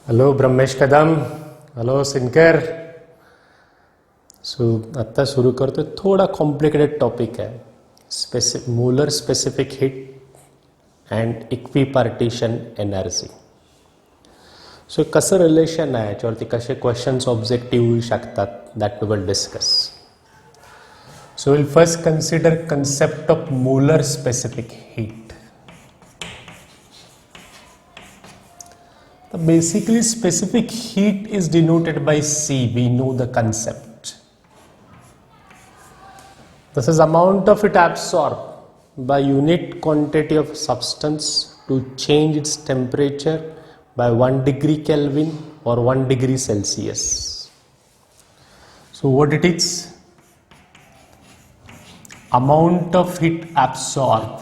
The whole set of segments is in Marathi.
हॅलो ब्रह्मेश कदम. हॅलो सिनकर. आत्ता सुरू करतो. थोडा कॉम्प्लिकेटेड टॉपिक आहे. Molar specific heat and equipartition energy. कसं रिलेशन आहे याच्यावरती कसे क्वेश्चन्स ऑब्जेक्टिव्ह होऊ शकतात that we will discuss. Will first consider concept of molar specific heat. Basically, specific heat is denoted by C. We know the concept. This is amount of it absorbed by unit quantity of substance to change its temperature by 1 degree Kelvin or 1 degree Celsius. So what it is? Amount of heat absorbed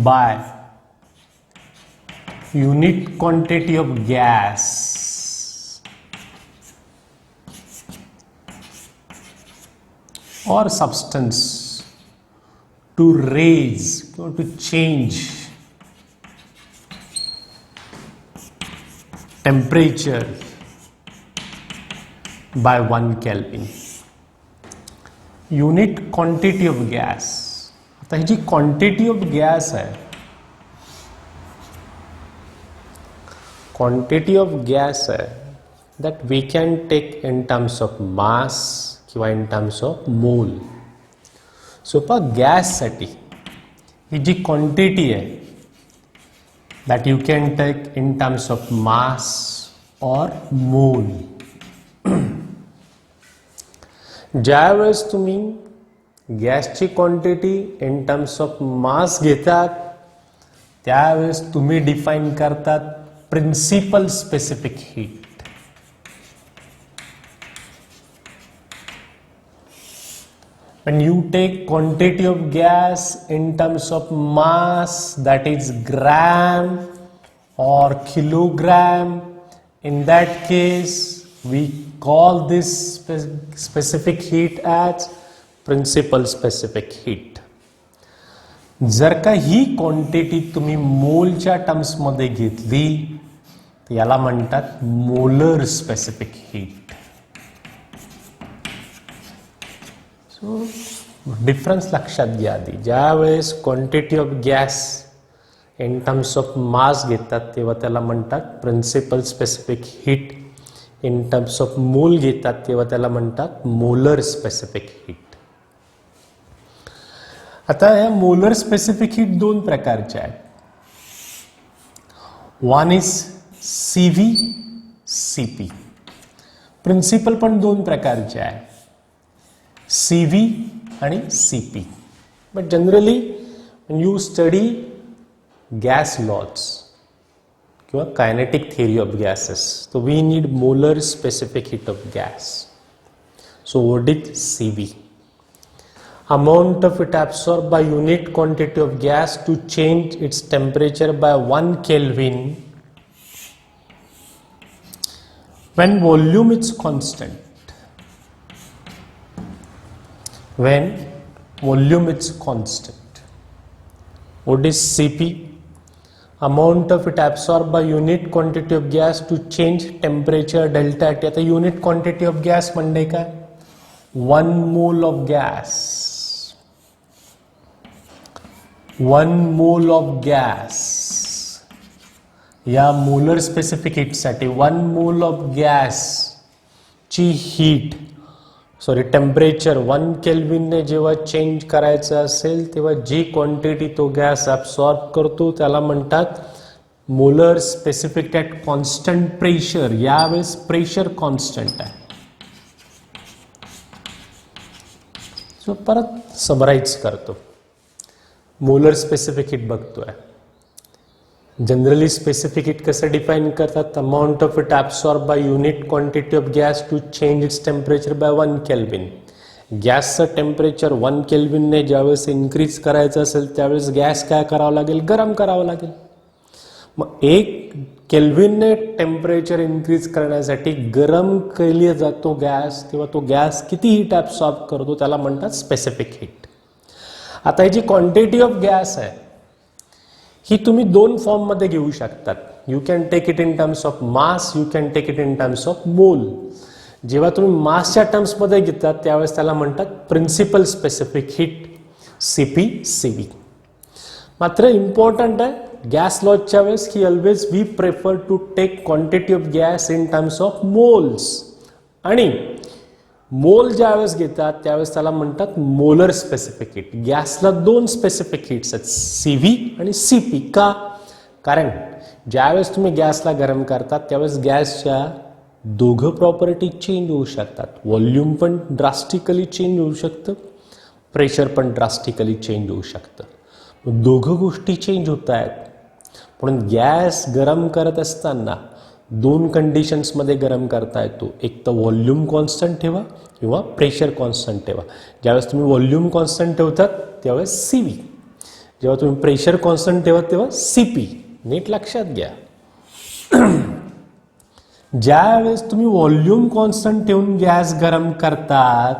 by unit quantity of gas or substance to raise or to change temperature by 1 Kelvin. Unit quantity of gas. आता ही जी क्वांटिटी ऑफ गॅस आहे, क्वांटिटी ऑफ गॅस आहे that we can take in terms of mass किंवा in terms of mole. So पहा गॅससाठी ही जी क्वांटिटी आहे that you can take in terms of mass और मोल. ज्या वेळेस तुम्ही गॅसची quantity in terms of mass घेतात त्यावेळेस तुम्ही डिफाइन करतात principal specific heat. when you take quantity of gas in terms of mass, that is gram or kilogram, in that case we call this specific heat as principal specific heat. जर का ही क्वांटिटी तुम्ही मोलच्या टर्म्समध्ये घेतली तर याला म्हणतात molar specific heat. So difference लक्षात घ्या आधी. ज्या वेळेस quantity of gas in terms of mass घेतात तेव्हा त्याला म्हणतात principal specific heat. In terms of mole घेतात तेव्हा त्याला म्हणतात मोलर स्पेसिफिक हीट. आता या मोलर स्पेसिफिक हीट दोन प्रकारच्या आहेत. One is CV, CP. Principal पण दोन प्रकारचे आहे, CV आणि CP. But generally when you study gas laws किंवा kinetic theory of gases, so we need molar specific heat of gas. So what is CV? Amount of it absorbed by unit quantity of gas to change its temperature by 1 Kelvin when volume is constant. When volume is constant. What is CP? Amount of it absorbed by unit quantity of gas to change temperature delta T. आता unit quantity of gas म्हणजे काय? 1 mole of gas. 1 mole of gas. या मोलर स्पेसिफिक हीटसाठी 1 mole of gas ची हीट टेम्परेचर 1 केल्विनने जेव्हा चेंज करायचं असेल तेव्हा जी क्वांटिटी तो गॅस ॲब्सॉर्ब करतो त्याला म्हणतात molar specific at constant pressure. यावेळेस प्रेशर कॉन्स्टंट आहे. सो परत समराइज करतो. मोलर स्पेसिफिक हीट बघतोय. जनरली स्पेसिफिक हीट कसं डिफाइन करतात? Amount of it absorb by unit quantity of gas to change its temperature by 1 kelvin. गॅसचं टेम्परेचर 1 केल्विनने ज्यावेळेस इन्क्रीज करायचं असेल त्यावेळेस गॅस काय करावं लागेल? गरम करावं लागेल. मग 1 केल्विनने टेम्परेचर इन्क्रीज करण्यासाठी गरम केला जातो गॅस, तेव्हा तो गॅस किती हीट ॲब्सॉर्ब करतो त्याला म्हणतात स्पेसिफिक हीट. आता ही जी क्वांटिटी ऑफ गॅस आहे ही तुम्ही दोन फॉर्ममध्ये घेऊ शकतात. You can take it in terms of mass, you can take it in terms of mole. जेव्हा तुम्ही मासच्या टर्म्समध्ये घेतात त्यावेळेस त्याला म्हणतात principal specific heat, CP CV. मात्र इम्पॉर्टंट आहे गॅस लॉजच्या वेळेस की always we prefer to take quantity of gas in terms of moles. आणि मोल ज्यावेळेस घेतात त्यावेळेस त्याला म्हणतात मोलर स्पेसिफिक हीट. गॅसला दोन स्पेसिफिक हीट्स आहेत, सीव्ही आणि सीपी. का? कारण ज्यावेळेस तुम्ही गॅसला गरम करतात त्यावेळेस गॅसच्या दोघं प्रॉपर्टी चेंज होऊ शकतात. व्हॉल्यूम पण ड्रास्टिकली चेंज होऊ शकतं, प्रेशर पण ड्रास्टिकली चेंज होऊ शकतं. दोघं गोष्टी चेंज होत आहेत. म्हणून गॅस गरम करत असताना दोन कंडिशन्समध्ये गरम करता येतो. एक तर व्हॉल्यूम कॉन्स्टंट ठेवा किंवा प्रेशर कॉन्स्टंट ठेवा. ज्यावेळेस तुम्ही व्हॉल्यूम कॉन्स्टंट ठेवतात त्यावेळेस सीव्ही, जेव्हा तुम्ही प्रेशर कॉन्स्टंट ठेवत तेव्हा सीपी. नीट लक्षात घ्या. ज्यावेळेस तुम्ही व्हॉल्यूम कॉन्स्टंट ठेवून गॅस गरम करतात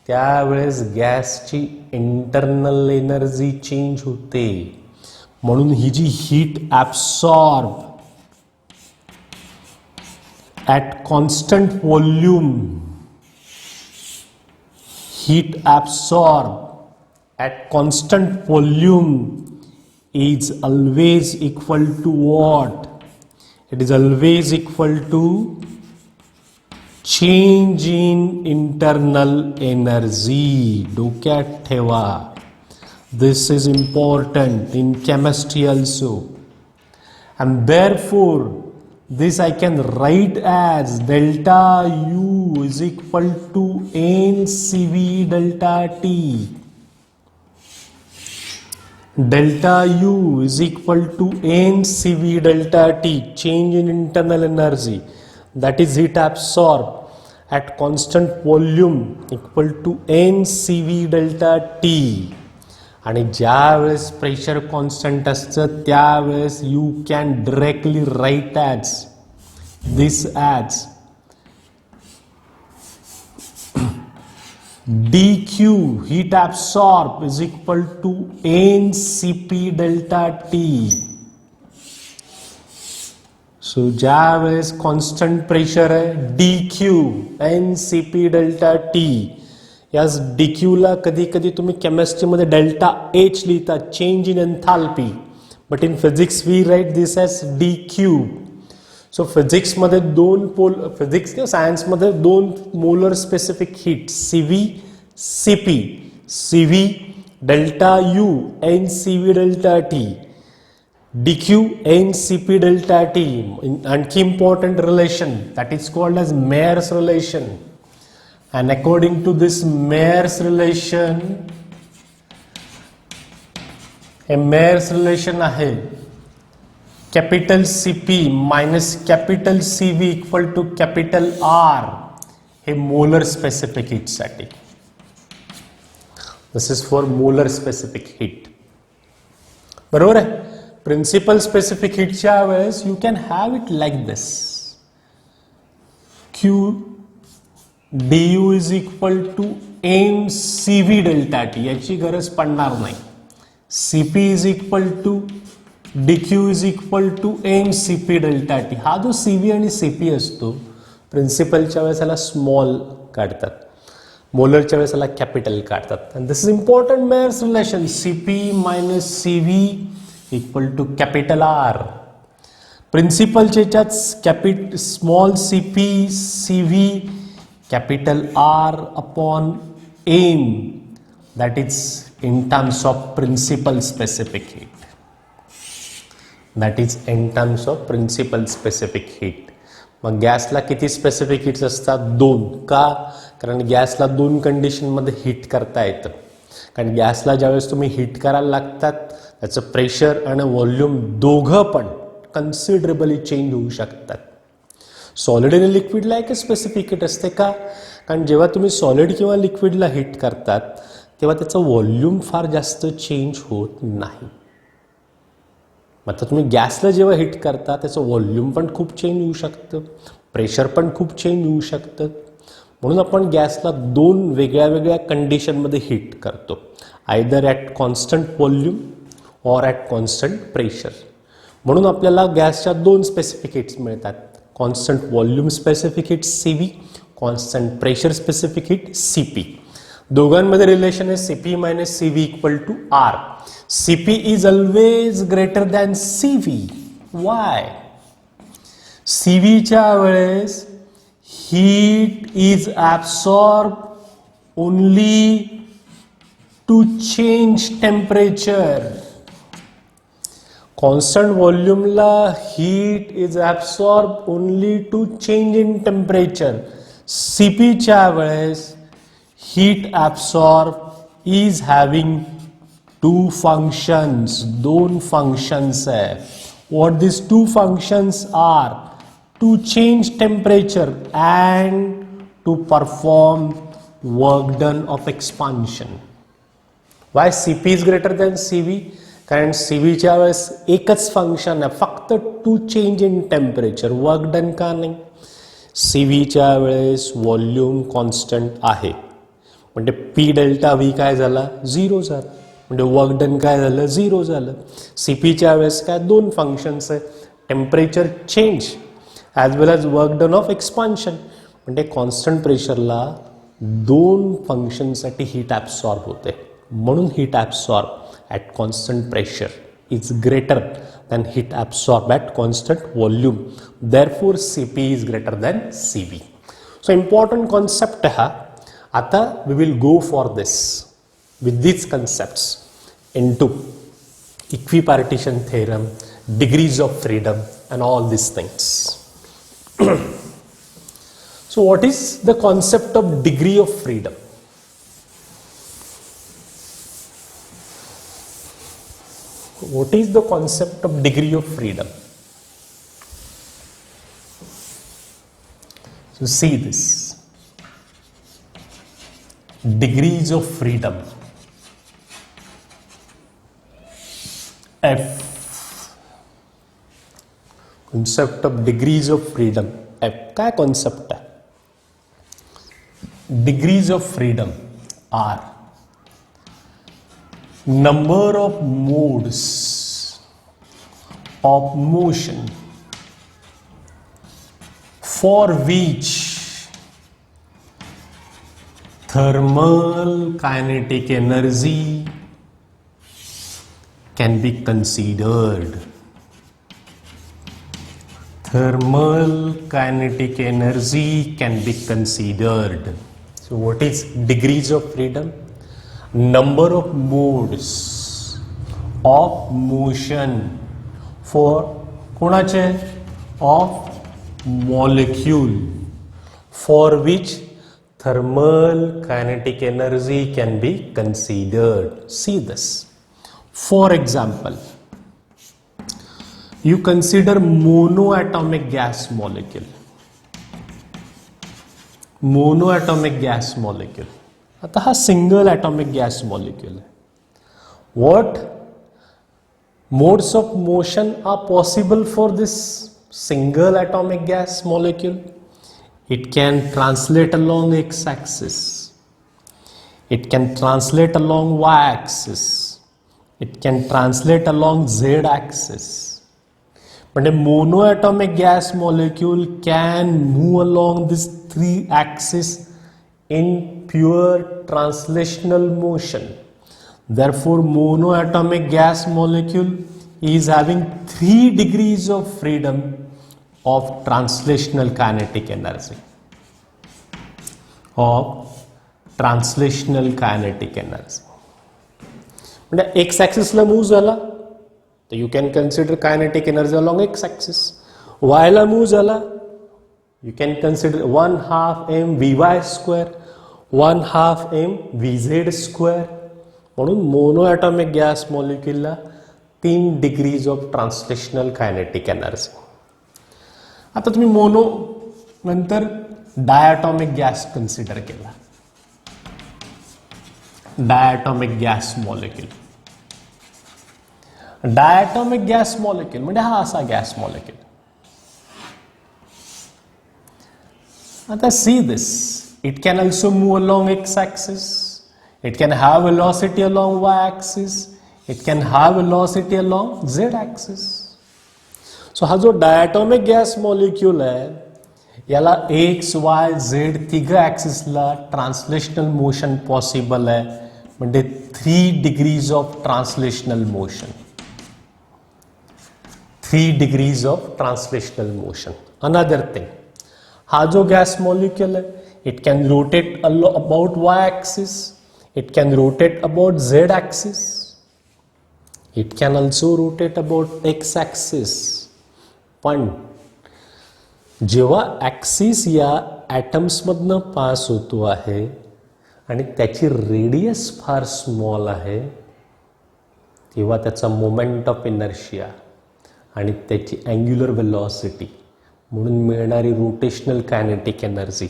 त्यावेळेस गॅसची इंटरनल एनर्जी चेंज होते. म्हणून ही जी heat absorb at constant volume, heat absorbed at constant volume is always equal to what? It is always equal to change in internal energy. डोक्यात ठेवा. This is important in chemistry also, and therefore this I can write as delta U is equal to NCV delta T. Delta U is equal to NCV delta T, change in internal energy, that is heat absorbed at constant volume equal to NCV delta T. आणि ज्यावेळेस प्रेशर कॉन्स्टंट असतं त्यावेळेस you can directly write as this as dq heat absorb is equal to ncp delta t. So ज्यावेळेस कॉन्स्टंट प्रेशर आहे dq ncp delta t. यास डीक्यूला कधी कधी तुम्ही केमिस्ट्रीमध्ये डेल्टा एच लिहिता, change in enthalpy, but in physics we write this as D Q. So फिजिक्समध्ये दोन फिजिक्स किंवा सायन्समध्ये दोन molar specific heat CV CP. CV delta U N CV delta T, D Q N CP delta T. आणखी important relation that is called as Mayer's relation. And according to this Mayer's relation, a Mayer's relation आहे capital CP minus capital CV equal to capital R. हे मोलर स्पेसिफिक हीट साठी. This is for molar specific heat. बरोबर आहे. प्रिन्सिपल स्पेसिफिक हीटच्या वेळेस you can have it like this. Q du is equal to mcv delta t. याची गरज पडणार नाही. cp is equal to dq is equal to mcp delta t. हा जो cv आणि cp असतो प्रिन्सिपलच्या वेळेस याला स्मॉल काढतात, मोलरच्या वेळेस याला कॅपिटल काढतात. And this is important Mayer's relation. cp minus cv equal to capital R. प्रिन्सिपलच्या याच्यात small cp cv capital R upon m, that is in terms of principal specific heat. That is in terms of principal specific heat. मग गॅसला किती स्पेसिफिक हीट्स असतात? दोन. का? कारण गॅसला दोन कंडिशनमध्ये हीट करता येतं. कारण गॅसला ज्यावेळेस तुम्ही हीट करायला लागतात त्याचं प्रेशर आणि व्हॉल्यूम दोघं पण कन्सिडरेबली चेंज होऊ शकतात. सॉलिड आणि लिक्विडला एक स्पेसिफिक हीट असते. का? कारण जेव्हा तुम्ही सॉलिड किंवा लिक्विडला हीट करतात तेव्हा त्याचं व्हॉल्यूम फार जास्त चेंज होत नाही. आता तुम्ही गॅसला जेव्हा हीट करता त्याचं व्हॉल्यूम पण खूप चेंज होऊ शकतं, प्रेशर पण खूप चेंज होऊ शकतं. म्हणून आपण गॅसला दोन वेगळ्या वेगळ्या कंडिशनमध्ये हीट करतो, either at constant volume or at constant pressure. म्हणून आपल्याला गॅसच्या दोन स्पेसिफिक हीट्स मिळतात, constant volume specific heat CV, constant pressure specific heat CP. दोघांमध्ये रिलेशन आहे CP minus CV equal to R. CP is always greater than CV. Why? CVच्या वेळेस heat is absorbed only to change temperature. Constant volume ला heat is absorbed only to change in temperature. CP च्या वेळेस heat absorb is having two functions, दोन functions है. What these two functions are? To change temperature and to perform work done of expansion. Why CP is greater than CV? कारण CV च्या वेळेस एकच फंक्शन आहे फक्त to change in temperature, work done का नाही? CV च्या वेळेस व्हॉल्यूम कॉन्स्टंट आहे, म्हणजे P डेल्टा V काय झाला? 0 झाला, म्हणजे वर्क डन काय झालं? 0 झालं. CP च्या वेळेस काय दोन फंक्शन्स आहे, temperature change as well as work done of expansion. म्हणजे कॉन्स्टंट प्रेशरला दोन फंक्शनसाठी हीट ॲब्सॉर्ब होते, म्हणून heat absorb at constant pressure is greater than heat absorb at constant volume. Therefore CP is greater than CV. So important concept आहे हा. आता we will go for this with these concepts into equipartition theorem, degrees of freedom and all these things. So what is the concept of degree of freedom? What is the concept of degree of freedom? So see this. Degrees of freedom. F. Concept of degrees of freedom. F. क्या concept है? Degrees of freedom are number of modes of motion for which thermal kinetic energy can be considered. Thermal kinetic energy can be considered. So what is degrees of freedom? Number of modes of motion for कोणाचे? Of molecule for which thermal kinetic energy can be considered. See this. For example, you consider monoatomic gas molecule. Monoatomic gas molecule. आता हा सिंगल atomic gas molecule है. What modes of motion are possible for this single atomic gas molecule? It can translate along x-axis. It can translate along y-axis. It can translate along z-axis. But a monoatomic gas molecule can move along these three axes in pure translational motion. Therefore, monoatomic gas molecule is having 3 degrees of freedom of translational kinetic energy. Of translational kinetic energy. म्हणजे x axis ला मूव झाला तर you can consider kinetic energy along x axis. वायला मूव झाला you can consider 1/2 mvy², 1/2 mvz². म्हणून मोनो ॲटॉमिक गॅस मॉलिक्युलला 3 degrees of translational kinetic energy. आता तुम्ही मोनो नंतर डायॲटॉमिक गॅस कन्सिडर केला. Diatomic gas molecule. Diatomic gas molecule म्हणजे हा असा गॅस मॉलिक्यूल. आता see this, it can also move along x-axis, it can have velocity along y-axis, it can have velocity along z-axis. So हा जो डायटॉमिक गॅस मॉलिक्यूल आहे याला एक्स वाय झेड तिघ ॲक्सिसला ट्रान्सलेशनल मोशन पॉसिबल आहे, म्हणजे 3 degrees of translational motion. 3 degrees of translational motion. Another thing, हा जो गॅस मॉलिक्यूल आहे it can rotate about y-axis, it can rotate about z-axis, it can also rotate about x-axis. पण जेव्हा ॲक्सिस या ॲटम्समधनं पास होतो आहे आणि त्याची रेडियस फार स्मॉल आहे, तेव्हा त्याचा मोमेंट ऑफ इनर्शिया आणि त्याची अँग्युलर वेलॉसिटी म्हणून मिळणारी रोटेशनल कायनेटिक एनर्जी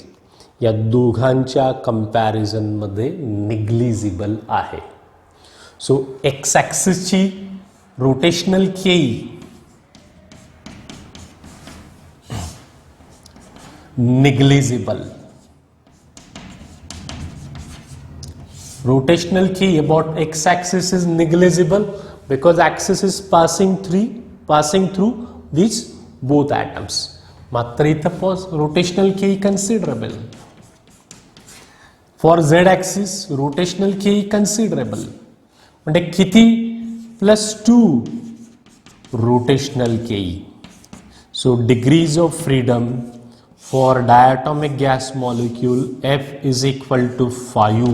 या दोघांच्या कंपॅरिझनमध्ये निग्लिजिबल आहे. सो एक्स ॲक्सिसची रोटेशनल केई negligible. Rotational key about x-axis is negligible because axis is passing through these both atoms. मात्र इथं rotational key considerable. For z-axis rotational key considerable. म्हणजे किती +2 rotational key. So degrees of freedom for diatomic gas molecule F is equal to 5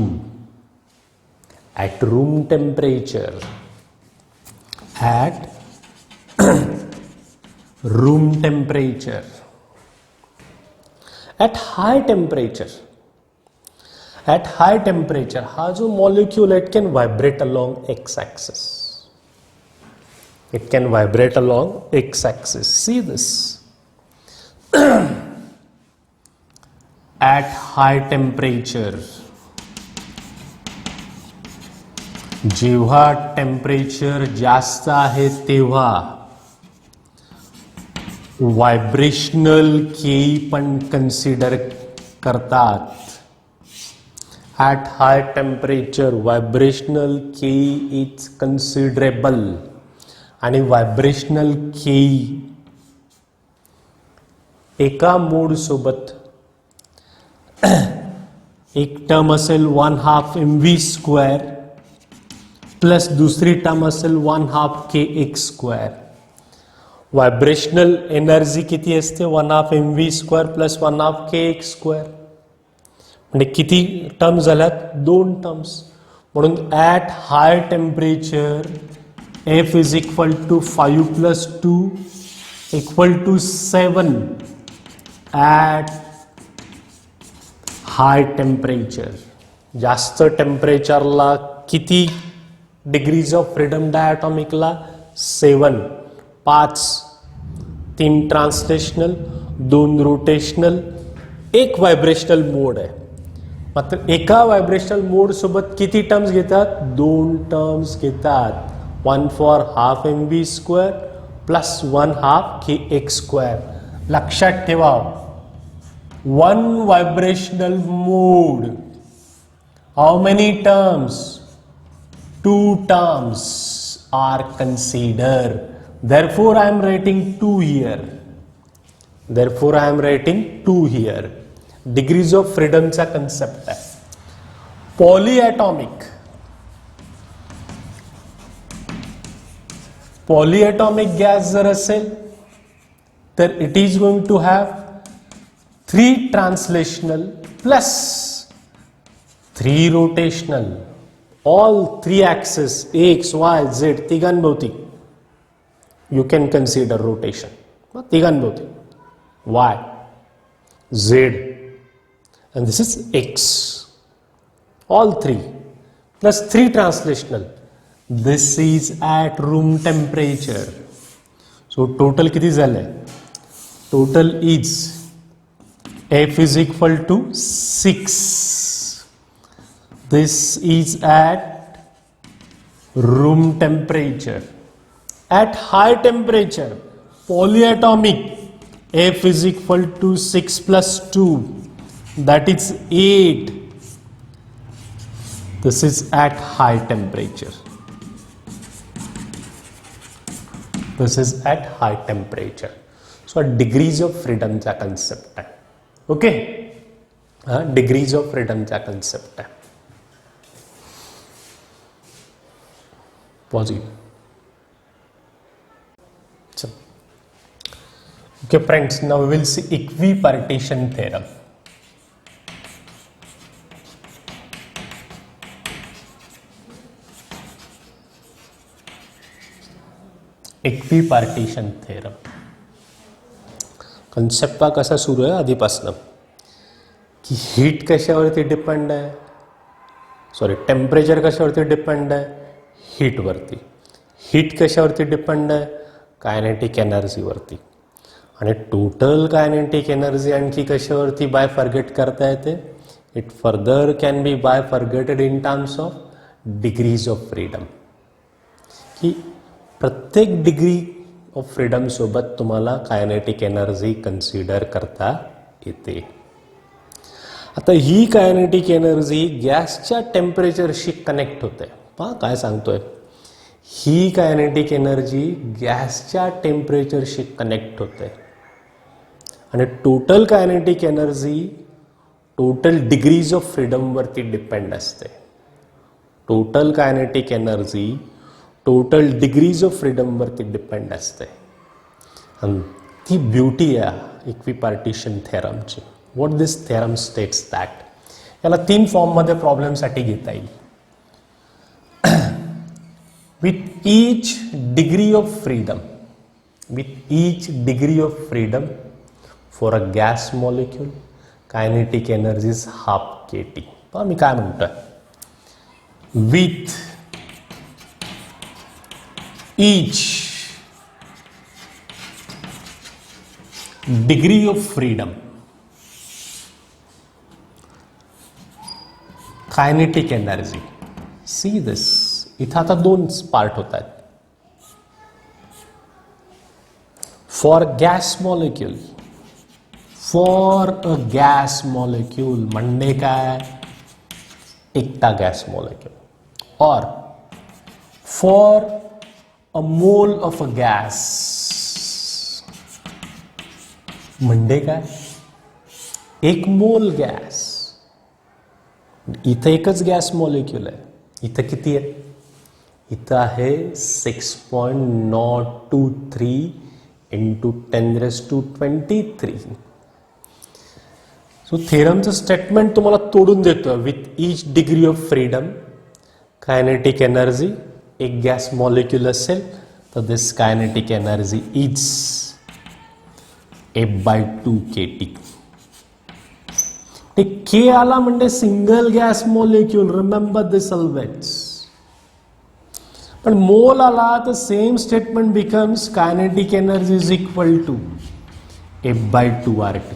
at room temperature. At room temperature. At high temperature. At high temperature, हा जो molecule it can vibrate along x-axis. It can vibrate along x-axis. See this. At high temperature, जेव्हा टेम्परेचर जास्त आहे तेव्हा व्हायब्रेशनल केई पण कन्सिडर करतात. ॲट हाय टेम्परेचर व्हायब्रेशनल केई इज कन्सिडरेबल आणि व्हायब्रेशनल केई एका मोड सोबत एक टर्म असेल 1/2 mv² प्लस दुसरी टर्म असेल 1/2 kx². व्हायब्रेशनल एनर्जी किती असते 1/2 mv² प्लस 1/2 kx². म्हणजे किती टर्म झाल्यात 2 टर्म्स. म्हणून at high temperature F is equal to 5 + 2 = 7 at high temperature. जास्त टेम्परेचरला किती डिग्रीज ऑफ फ्रीडम डायटॉमिकला 7. 5 3 ट्रान्सलेशनल 2 रोटेशनल 1 व्हायब्रेशनल मोड आहे. मात्र एका व्हायब्रेशनल मोड सोबत किती टर्म्स घेतात 2 टर्म्स घेतात. 1 for 1/2 mv² प्लस 1/2 kx². लक्षात ठेवा, 1 vibrational mode, how many terms? 2 terms are considered. Therefore I am writing 2 here. Therefore I am writing 2 here. Degrees of freedom चा concept आहे. Polyatomic gas जर असेल तर it is going to have 3 translational plus 3 rotational. All 3 axes x, y, z तिघांभोवती you can consider rotation. तिघांभोवती y, z and this is x. All 3 plus 3 translational. This is at room temperature. So total किती झालंय? Total is F is equal to 6. This is at room temperature. At high temperature, polyatomic F is equal to 6 plus 2 that is 8. This is at high temperature. This is at high temperature. So degrees of freedom चा concept आहे. ओके, डिग्रीज ऑफ फ्रीडमचा कन्सेप्ट आहे. Positive. Okay friends, now we will see equipartition theorem. Equipartition theorem. Concept हा कसा सुरू आहे आधीपासनं की हीट कशावरती डिपेंड आहे, सॉरी टेम्परेचर कशावरती डिपेंड आहे, हीटवरती. हीट कशावरती डिपेंड आहे, कायनेटिक एनर्जीवरती. आणि टोटल कायनेटिक एनर्जी आणखी कशावरती बाय फॉरगेट करता येते, it further can be bifurcated in terms of degrees of freedom. की प्रत्येक डिग्री ऑफ फ्रीडम सोबत तुम्हाला कायनेटिक एनर्जी कन्सिडर करता येते. आता ही कायनेटिक एनर्जी गॅसच्या टेम्परेचरशी कनेक्ट होते. पहा काय सांगतोय, ही कायनेटिक एनर्जी गॅसच्या टेम्परेचरशी कनेक्ट होते आणि total kinetic energy total degrees of फ्रीडमवरती डिपेंड असते. Total kinetic energy total degrees of फ्रीडमवरती डिपेंड असते. आणि ती ब्युटी आहे इक्विपार्टिशन थेरमची. What this theorem states that, याला 3 फॉर्ममध्ये प्रॉब्लेमसाठी घेता येईल. with each degree of freedom, with each degree of freedom for a gas molecule, kinetic energy is half kT. पहा मी काय म्हणतोय, with each degree of freedom, kinetic energy. See this, इथं आता 2 पार्ट होत आहेत. For gas molecule, for a gas molecule म्हणजे काय, एकटा गॅस मॉलिक्यूल. और for a mole of a gas म्हणजे काय, 1 मोल गॅस. इथं एकच गॅस मॉलिक्यूल आहे. इथं किती आहे, इथं आहे 6.023 इंटू 10⁻23. सो थेरमचं स्टेटमेंट तुम्हाला तोडून देतो. With each degree of freedom kinetic energy, एक गॅस मॉलिक्यूल असेल तर this kinetic energy is F/2 kT. ते के आला म्हणजे single gas molecule, remember this always. पण मोल आला तर same statement becomes kinetic energy is equal to F/2 RT.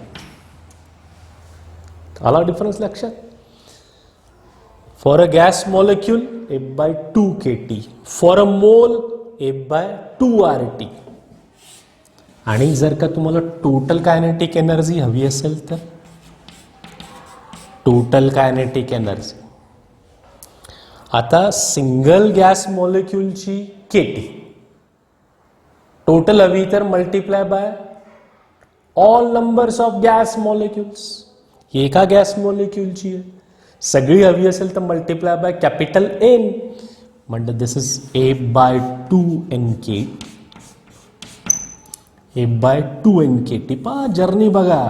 आला डिफरन्स लक्षात. For a gas molecule F/2 kT, for a mole F/2 RT. आणि जर का तुम्हाला टोटल कायनेटिक एनर्जी हवी असेल तर टोटल कायनेटिक एनर्जी, आता सिंगल गॅस मॉलिक्यूलची केटी टोटल हवी तर multiply by all numbers of gas molecules. ही एका गॅस मॉलिक्यूलची आहे. सगळी हवी असेल तर मल्टिप्लाय बाय कॅपिटल एन, म्हणजे this is F/2 NK. F/2 NKT. पहा जर्नी बघा,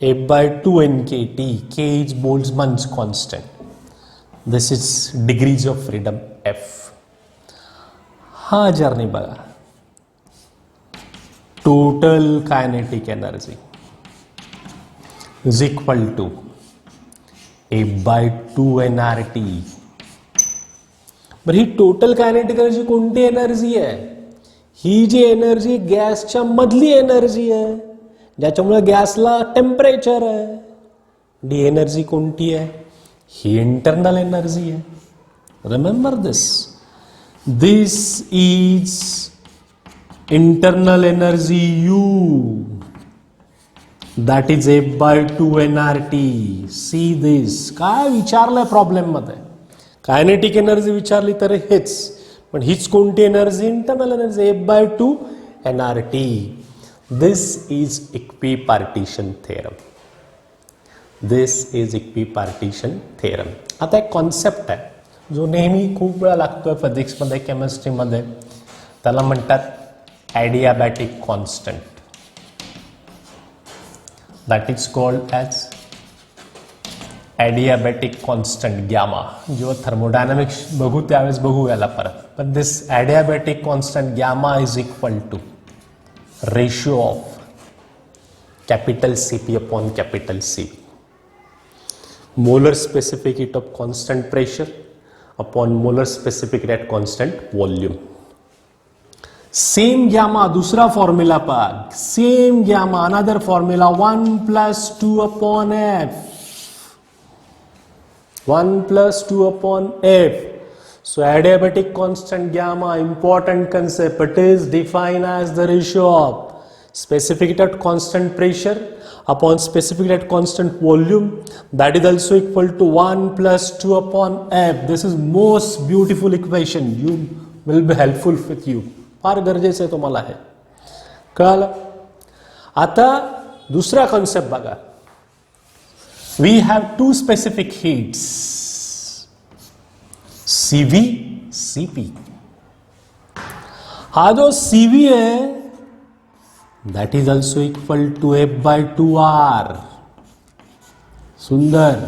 F/2 NKT. K is Boltzmann's constant. This is degrees of freedom F. हा जर्नी बघा, total kinetic energy is equal to F/2 nRT. बरं, ही टोटल कायनेटिक एनर्जी कोणती एनर्जी आहे, ही जी एनर्जी गॅसच्या मधली एनर्जी आहे, ज्याच्यामुळे गॅसला टेम्परेचर आहे. डी एनर्जी कोणती आहे, ही इंटरनल एनर्जी आहे. Remember this, this is internal energy U. That is F by 2 nRT. See this. काय विचारलंय प्रॉब्लेम मध्ये? कायनेटिक एनर्जी विचारली तर हेच, पण हीच कोणती energy? Internal energy. F by 2 nRT. This is equipartition theorem. This is equipartition theorem. आता एक कॉन्सेप्ट आहे जो नेहमी खूप वेळा लागतोय फिजिक्समध्ये, केमिस्ट्रीमध्ये. त्याला म्हणतात adiabatic constant. That is called as adiabatic constant gamma. जेव्हा थर्मोडायनामिक्स बघू त्यावेळेस बघू याला परत. पण this adiabatic constant gamma is equal to ratio of capital CP upon capital C. Molar specific heat of constant pressure upon molar specific heat at constant volume. Same gamma, दूसरा formula per. Same gamma, another formula 1 plus 2 upon F. 1 plus 2 upon F. So adiabatic constant gamma, important concept. It is defined as the ratio of specific heat at constant pressure upon specific heat at constant volume. That is also equal to 1 plus 2 upon F. This is most beautiful equation. You will be helpful with you. फार गरजेचं आहे तुम्हाला हे. कळलं? आता दुसरा कॉन्सेप्ट बघा. We have two specific heats, CV, CP. हा जो CV है that is also equal to F by 2R. सुंदर.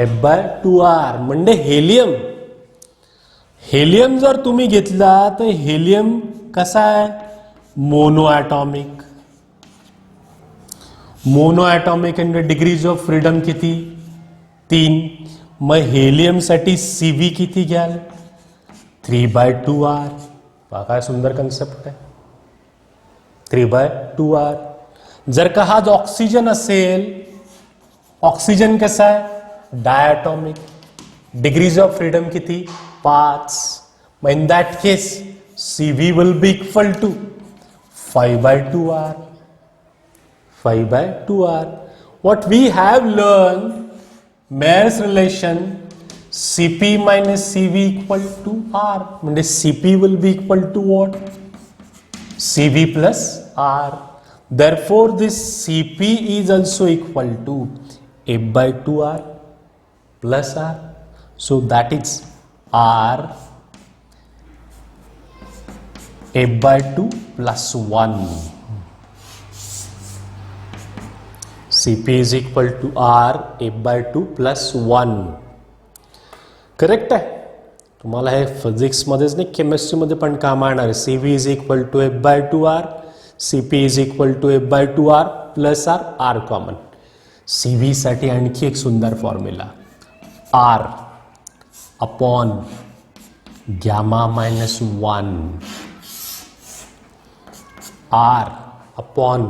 F by 2R म्हणजे हेलियम. हेलियम जर तुम्ही घेतला तर हेलियम कसा आहे? Mono atomic. मोनो ॲटॉमिक आणि डिग्रीज ऑफ फ्रीडम किती? 3. मग हेलियम साठी सीव्ही किती घ्याल? 3/2R. काय सुंदर कन्सेप्ट आहे. 3/2R. जर का हा ऑक्सिजन असेल, ऑक्सिजन कसा आहे? डायटॉमिक. डिग्रीज ऑफ फ्रीडम किती? 5. मग in that case CV will be equal to 5/2R. 5/2R. What we have learned, Mayer's relation, CP minus CV equal to R. म्हणजे CP will be equal to what? CV plus R. Therefore, this CP is also equal to F/2R plus R. So that is R F/2 plus 1. CP is equal to R F/2 plus 1. Correct आहे. तुम्हाला हे फिजिक्समध्येच नाही केमिस्ट्रीमध्ये पण काम येणार आहे. CV is equal to F/2R. CP is equal to F/2R plus R. R common. CV साठी आणखी एक सुंदर formula. R upon gamma minus 1. R upon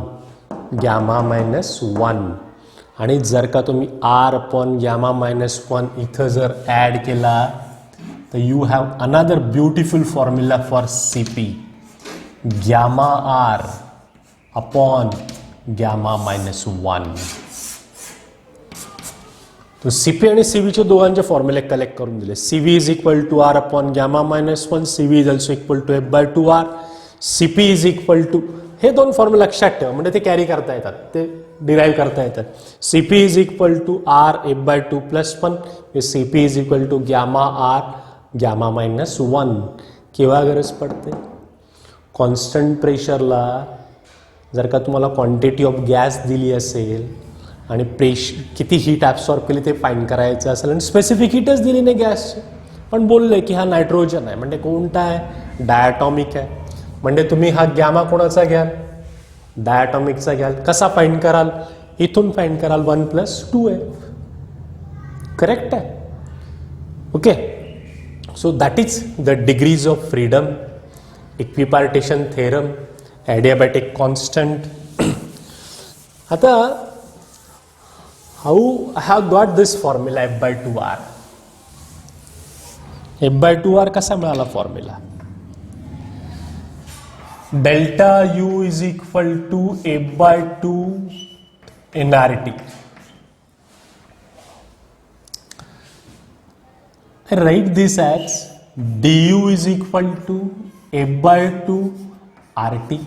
gamma minus 1. आणि जर का तुम्ही R अपॉन गॅमा मायनस 1 इथं जर ॲड केला तर you have another beautiful formula for CP. Gamma R upon gamma minus 1. तो CP आणि CVचे दोघांचे फॉर्म्युले कलेक्ट करून दिले. CV is equal to R upon gamma minus 1. CV is also equal to F/2R. CP is equal to, हे दोन फॉर्म्युला लक्षात ठेवा म्हणजे ते कॅरी करता येतात, ते डिराईव्ह करता येतात. CP is equal to R F/2 plus 1. CP is equal to gamma R gamma minus 1. केव्हा गरज पडते? कॉन्स्टंट प्रेशरला जर का तुम्हाला क्वांटिटी ऑफ गॅस दिली असेल आणि किती हीट ॲब्सॉर्ब केली ते फाईंड करायचं असेल आणि स्पेसिफिक हीटच दिली नाही गॅसची, पण बोलले की हा नायट्रोजन आहे म्हणजे कोणता आहे? डायटॉमिक आहे. म्हणजे तुम्ही हा गॅमा कोणाचा घ्याल? डायटॉमिकचा घ्याल. कसा फाईंड कराल? इथून फाईंड कराल. 1 plus 2F. करेक्ट आहे. Okay. So that is the degrees of freedom, equipartition theorem, adiabatic constant. आता how I have got this formula F/2R. F/2R कसा मिळाला formula? Delta U is equal to F/2 nRT. I write this as du is equal to F/2 RT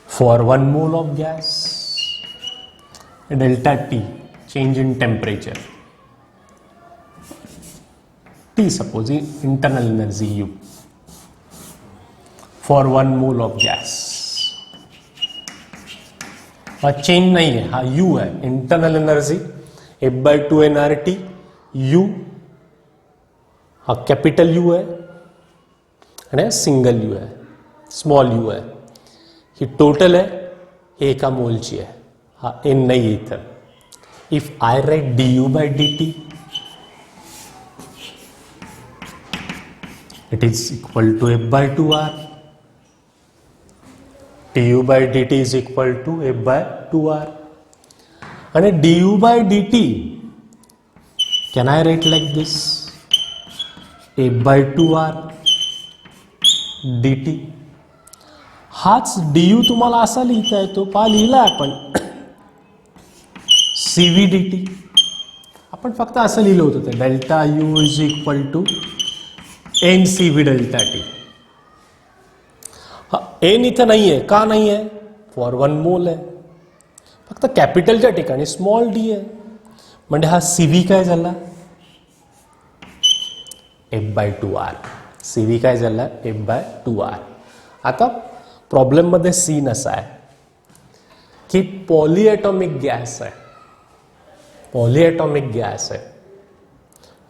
for 1 mole of gas. Delta T, change in temperature. T, suppose internal energy U for 1 mole of gas. हा चेंज नहीं है, हा U है, internal energy F/2 nRT U, हा कैपिटल U है आणि सिंगल U है, स्मॉल U है. ही टोटल है, हे एका मोलची आहे, हा N नाही इथं. If I write du/dt, it is equal to F/2 R. du/dt is equal to F/2 R. And du/dt can I write like this? F/2 R dt. हाच du तुम्हाला असा लिहिता येतो, पहा लिहिला आपण cv dt. आपण फक्त असं लिहिलं होतं ते delta u is equal to N C V delta T. N इथं नाही आहे, का नाही आहे? फॉर 1 मोल आहे, फक्त कॅपिटलच्या ठिकाणी स्मॉल डी आहे. म्हणजे हा सीव्ही काय झाला? F/2 R. सीव्ही काय झाला? F/2 R. आता प्रॉब्लेम मध्ये सीन असा आहे की पॉलीएटॉमिक गॅस आहे, पॉलीएटॉमिक गॅस आहे.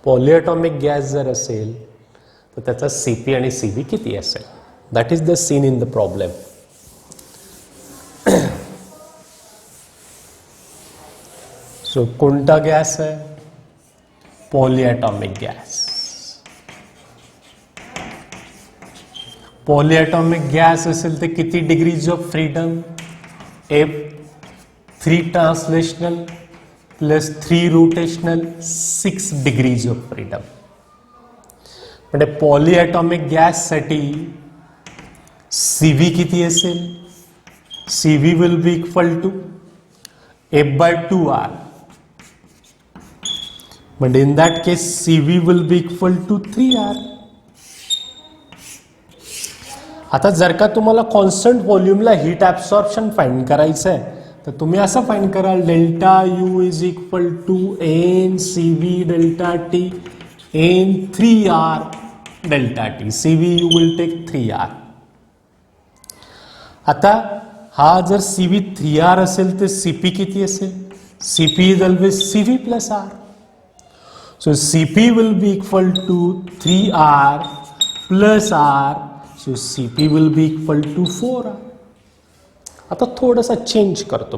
पॉलीएटॉमिक गॅस जर असेल तर त्याचा सीपी आणि सीव्ही किती असेल? That is the scene in the problem. So कोणता गॅस आहे? Polyatomic gas. पॉलीएटॉमिक गॅस असेल तर किती degrees of freedom? F3 translational plus 3 rotational, 6 degrees of freedom. म्हणजे पॉलीएटॉमिक गॅससाठी सीव्ही किती असेल? CV will be equal to F/2 R. म्हणजे in that case CV will be equal to 3R. आता जर का तुम्हाला कॉन्स्टंट व्हॉल्यूमला हीट ॲब्सॉर्प्शन फाइंड करायचं आहे तर तुम्ही असं फाइंड कराल delta U is equal to N C V delta T N 3R delta T. C V U will take 3R. आता हा जर सी व्ही 3R असेल तर सी पी किती असेल? C P is always C V plus R. So C P will be equal to 3R plus R. So C P will be equal to 4R. आता थोडासा चेंज करतो.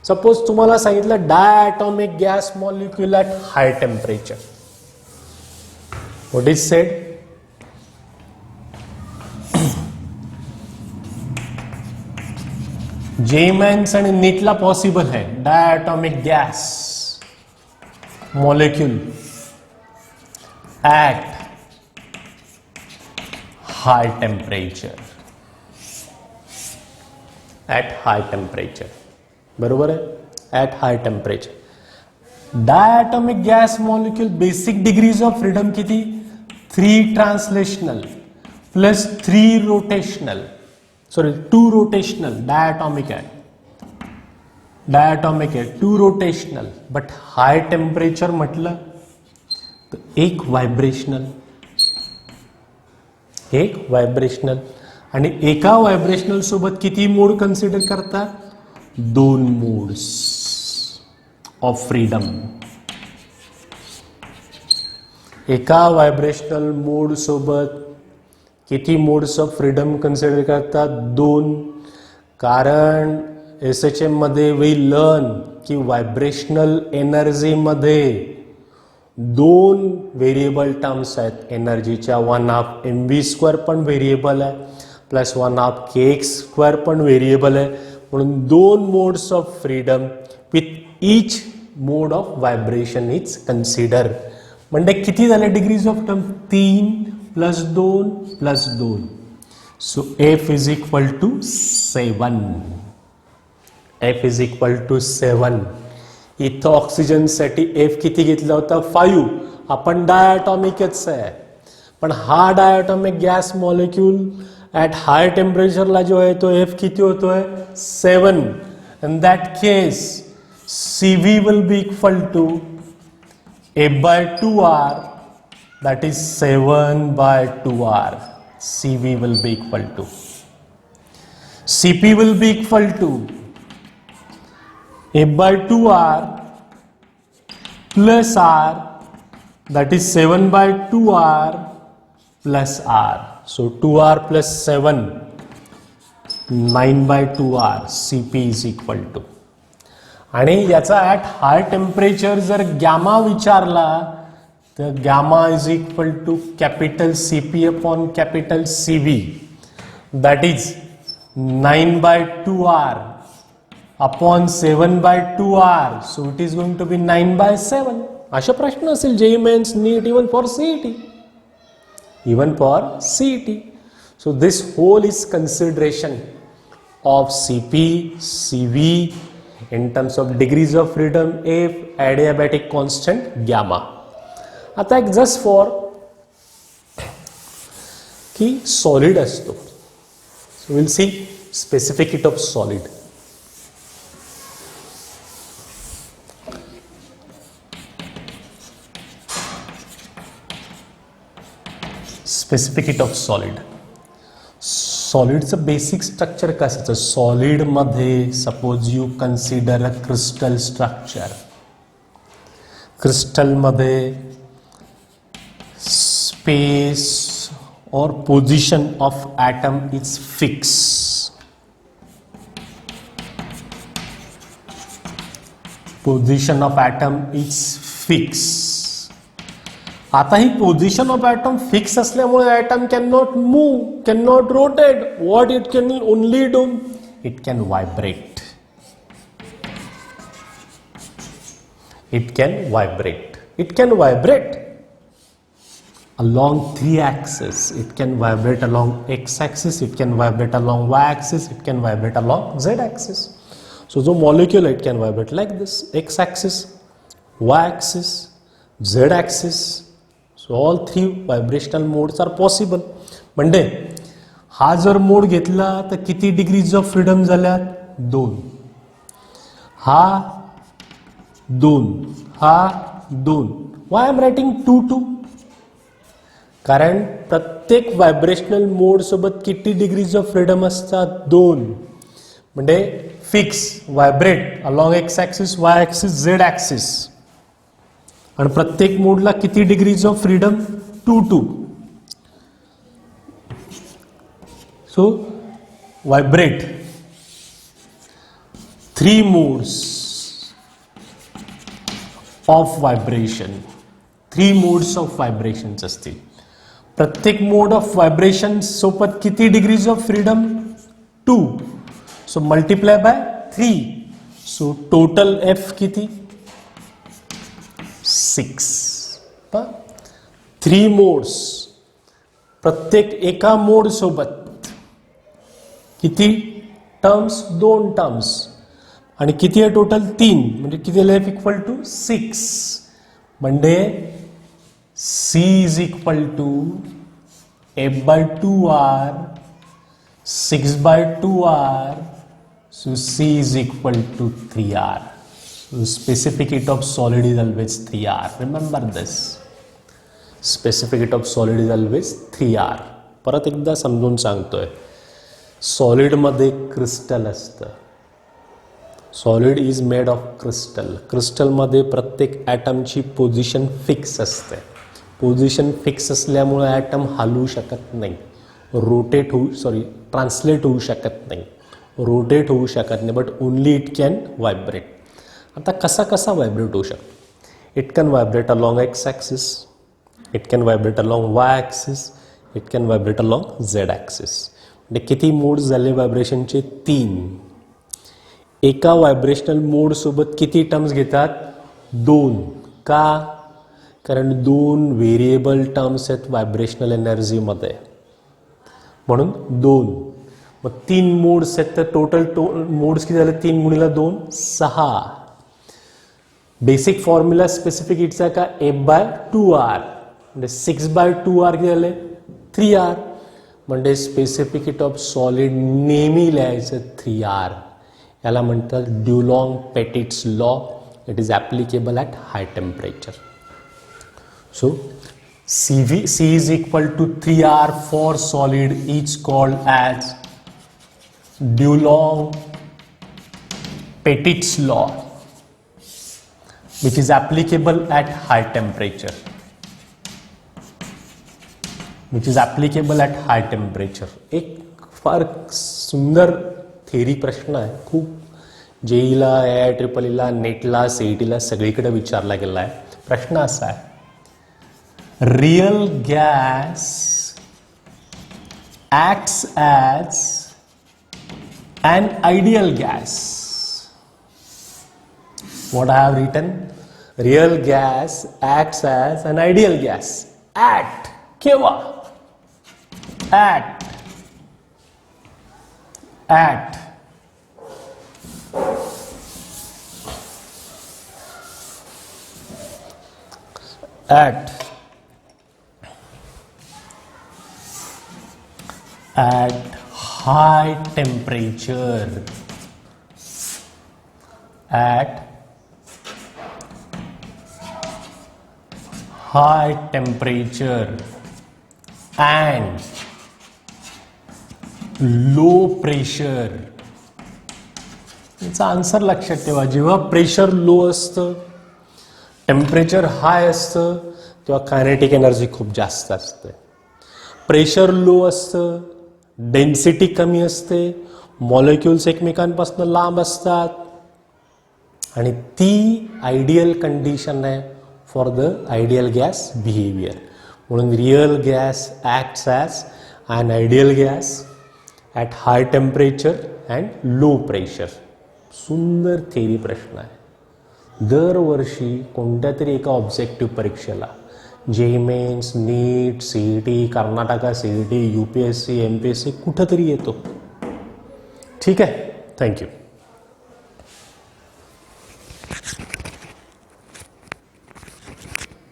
सपोज तुम्हाला सांगितलं diatomic gas molecule at high temperature. What is said? JEE Mains आणि नीटला पॉसिबल है diatomic gas molecule at high temperature. At high temperature, बरोबर आहे? At high temperature. Diatomic gas molecule basic degrees of freedom किती? 3 translational plus 3 rotational, sorry 2 rotational. Diatomic आहे, डायटॉमिक आहे, 2 रोटेशनल. बट हाय टेम्परेचर म्हटलं तर 1 व्हायब्रेशनल, 1 व्हायब्रेशनल. आणि एका व्हायब्रेशनल सोबत किती मोड कन्सिडर करतात? 2 मोड्स ऑफ फ्रीडम. एका व्हायब्रेशनल मोड सोबत किती मोड्स ऑफ फ्रीडम कन्सिडर करतात? 2. कारण SHM मध्ये वी लर्न की व्हायब्रेशनल एनर्जी मध्ये 2 व्हेरिएबल टर्म्स आहेत एनर्जीच्या. 1/2 mv² पण व्हेरिएबल आहे प्लस 1/2 kx² पण व्हेरिएबल आहे. म्हणून 2 modes of freedom with each mode of vibration is consider. म्हणजे किती झाले degrees of term? 3 plus 2 plus 2. So F is equal to 7. F is equal to 7. इथं ऑक्सिजनसाठी F किती घेतला होता? 5. आपण डायटॉमिकच आहे, पण हा डायटॉमिक गॅस मॉलिक्यूल ॲट हाय टेम्परेचरला जो आहे तो F किती होतोय? 7. In that case CV will be equal to F by 2R, that is 7 by 2R. CV will be equal to, CP will be equal to F by 2R plus R, that is 7 by 2R plus R. So 2R plus 7, 9 by 2R. CP is equal to. आणि याचा ॲट हाय टेम्परेचर जर गॅमा विचारला तर gamma is equal to capital CP upon capital CV, that is 9 by 2R upon 7 by 2R. So it is going to be 9 by 7. अशा प्रश्न असेल JEE Mains, NEET, even for CET. Even for CET. So this whole is consideration of CP, CV in terms of degrees of freedom, F, adiabatic constant, gamma. आता एक just for की solid असतो. So we'll see specificity of solid. Specificity of solid. सॉलिडचं बेसिक स्ट्रक्चर कसं असतं? सॉलिडमध्ये suppose you consider a crystal structure. क्रिस्टलमध्ये स्पेस और position of atom is fix. Position of atom is fix. आता ही पोझिशन ऑफ ॲटम फिक्स असल्यामुळे atom can not move, can not rotate. What it can only do? It can vibrate. It can vibrate. It can vibrate along 3 axes. It can vibrate along X axis, it can vibrate along Y axis, it can vibrate along Z axis. So the molecule, it can vibrate like this: X axis, Y axis, Z axis. So all 3 vibrational modes are possible. म्हणजे हा जर मोड घेतला तर किती डिग्रीज ऑफ फ्रीडम झाल्यात? 2. हा 2, हा 2. Why I am writing 2 2? कारण प्रत्येक व्हायब्रेशनल मोड सोबत किती डिग्रीज ऑफ फ्रीडम असतात? 2. म्हणजे fix, vibrate along X axis, Y axis, Z axis. आणि प्रत्येक मोडला किती degrees of freedom? 2 2. So vibrate 3 modes of vibration. 3 modes of vibrations असतील. प्रत्येक मोड ऑफ व्हायब्रेशन सोबत किती degrees of freedom? 2. So multiply by 3. So total F किती? 6. 3 मोड्स. प्रत्येक एका मोड सोबत किती टर्म्स? 2 टर्म्स. आणि किती आहे टोटल? 3. म्हणजे किती F इक्वल टू 6. म्हणजे C is equal to F by 2R, 6 by 2R, so C is equal to 3R. So specificity of solid is always 3R. Remember this. Specificity of solid is always 3R. परत एकदा समजून सांगतोय. सॉलिडमध्ये क्रिस्टल असतं. Solid is made of crystal. क्रिस्टलमध्ये प्रत्येक ॲटमची पोझिशन फिक्स असते. पोझिशन फिक्स असल्यामुळे ॲटम हलू शकत नाही, ट्रान्सलेट होऊ शकत नाही, रोटेट होऊ शकत नाही, but only it can vibrate. आता कसा व्हायब्रेट होऊ शकतो? It can vibrate along X axis, it can vibrate along Y axis, it can vibrate along Z axis. म्हणजे किती मोड्स झाले व्हायब्रेशनचे? 3. एका व्हायब्रेशनल मोड सोबत किती टर्म्स घेतात? 2. का? कारण दोन व्हेरिएबल टर्म्स आहेत व्हायब्रेशनल एनर्जीमध्ये, म्हणून 2. मग 3 मोड्स आहेत, तर टोटल मोड्स किती झाले? 3 गुणिले 2 6. बेसिक फॉर्म्युला स्पेसिफिक हिटचा का F/2R, म्हणजे 6/2R किती झाले? 3R. म्हणजे स्पेसिफिक हिट ऑफ सॉलिड नेहमी लिहायचं 3R. याला म्हणतात Dulong Petit's law. It is applicable at high temperature. So C is equal to 3R for solid is called as Dulong-Petit's law, which is applicable at high temperature. एक फार सुंदर थेरी प्रश्न आहे, खूप जेईला, AIEEE, नेटला, CETला सगळीकडे विचारला गेला आहे. प्रश्न असा आहे, real gas acts as an ideal gas. What I have written? Real gas acts as an ideal gas. At केव्हा? At high temperature. At high temperature and low pressure. याचा आन्सर लक्षात ठेवा. जेव्हा प्रेशर लो असतं, टेम्परेचर हाय असतं, तेव्हा कायनेटिक एनर्जी खूप जास्त असते. प्रेशर लो असतं, डेन्सिटी कमी असते, मॉलिक्युल्स एकमेकांपासून लांब असतात, आणि ती आयडियल कंडिशन आहे for the ideal gas behaviour. म्हणून real gas acts as an ideal gas at high temperature and low pressure. सुंदर थेरी प्रश्न आहे. दरवर्षी कोणत्या तरी एका ऑब्जेक्टिव्ह परीक्षेला, JEE Mains, NEET, CET, Karnataka CET, UPSC, MPSC कुठंतरी येतो. ठीक आहे, थँक्यू.